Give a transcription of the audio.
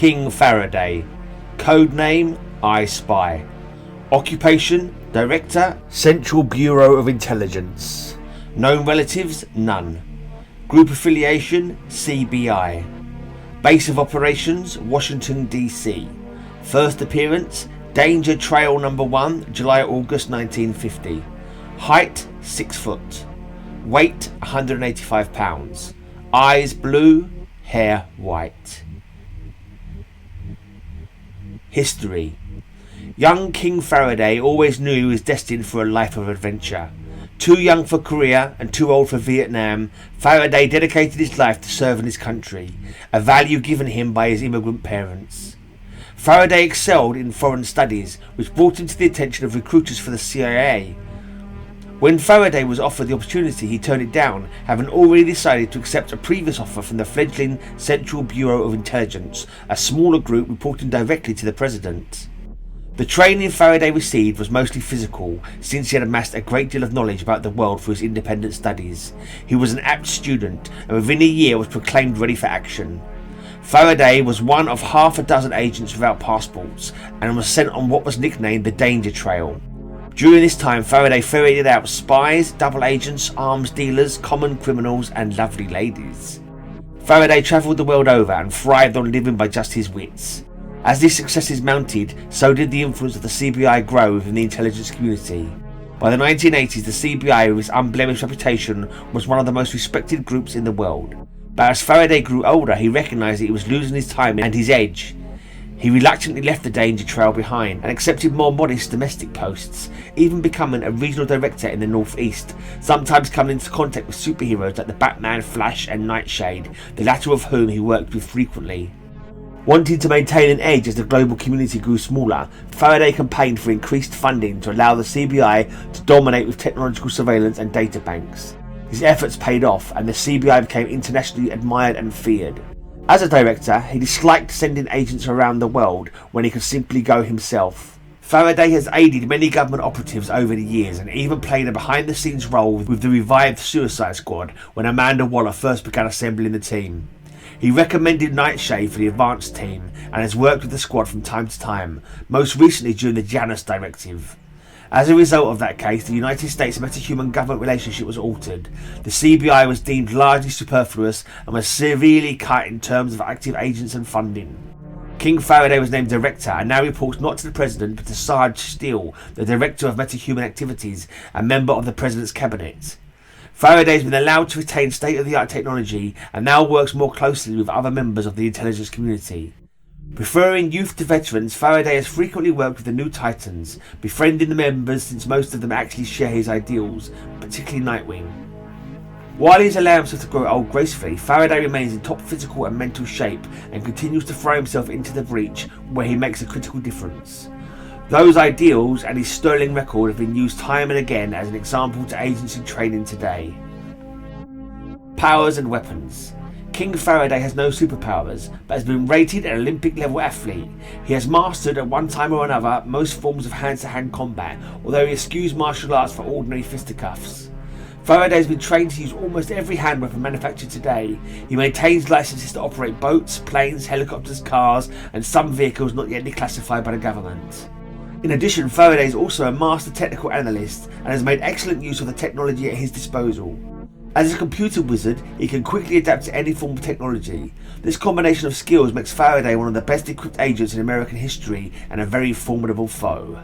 King Faraday. Codename I Spy. Occupation Director, Central Bureau of Intelligence. Known relatives none. Group affiliation CBI. Base of operations Washington DC. First appearance Danger Trail No. 1, July-August 1950. Height 6 foot. Weight 185 pounds. Eyes blue, hair white. History. Young King Faraday always knew he was destined for a life of adventure. Too young for Korea and too old for Vietnam, Faraday dedicated his life to serving his country, a value given him by his immigrant parents. Faraday excelled in foreign studies, which brought him to the attention of recruiters for the CIA. When Faraday was offered the opportunity, he turned it down, having already decided to accept a previous offer from the fledgling Central Bureau of Intelligence, a smaller group reporting directly to the president. The training Faraday received was mostly physical, since he had amassed a great deal of knowledge about the world through his independent studies. He was an apt student, and within a year was proclaimed ready for action. Faraday was one of half a dozen agents without passports, and was sent on what was nicknamed the Danger Trail. During this time, Faraday ferreted out spies, double agents, arms dealers, common criminals, and lovely ladies. Faraday travelled the world over and thrived on living by just his wits. As these successes mounted, so did the influence of the CBI grow within the intelligence community. By the 1980s, the CBI, with its unblemished reputation, was one of the most respected groups in the world. But as Faraday grew older, he recognised that he was losing his time and his edge. He reluctantly left the Danger Trail behind and accepted more modest domestic posts, even becoming a regional director in the Northeast, sometimes coming into contact with superheroes like the Batman, Flash and Nightshade, the latter of whom he worked with frequently. Wanting to maintain an edge as the global community grew smaller, Faraday campaigned for increased funding to allow the CBI to dominate with technological surveillance and data banks. His efforts paid off, and the CBI became internationally admired and feared. As a director, he disliked sending agents around the world when he could simply go himself. Faraday has aided many government operatives over the years, and even played a behind-the-scenes role with the revived Suicide Squad when Amanda Waller first began assembling the team. He recommended Nightshade for the advanced team and has worked with the squad from time to time, most recently during the Janus Directive. As a result of that case, the United States metahuman government relationship was altered. The CBI was deemed largely superfluous and was severely cut in terms of active agents and funding. King Faraday was named director and now reports not to the president but to Sarge Steele, the director of metahuman activities and member of the president's cabinet. Faraday has been allowed to retain state-of-the-art technology and now works more closely with other members of the intelligence community. Preferring youth to veterans, Faraday has frequently worked with the New Titans, befriending the members since most of them actually share his ideals, particularly Nightwing. While he is allowing himself to grow old gracefully, Faraday remains in top physical and mental shape and continues to throw himself into the breach where he makes a critical difference. Those ideals and his sterling record have been used time and again as an example to agents in training today. Powers and weapons. King Faraday has no superpowers, but has been rated an Olympic-level athlete. He has mastered at one time or another most forms of hand-to-hand combat, although he eschews martial arts for ordinary fisticuffs. Faraday has been trained to use almost every hand weapon manufactured today. He maintains licenses to operate boats, planes, helicopters, cars, and some vehicles not yet declassified by the government. In addition, Faraday is also a master technical analyst and has made excellent use of the technology at his disposal. As a computer wizard, he can quickly adapt to any form of technology. This combination of skills makes Faraday one of the best equipped agents in American history and a very formidable foe.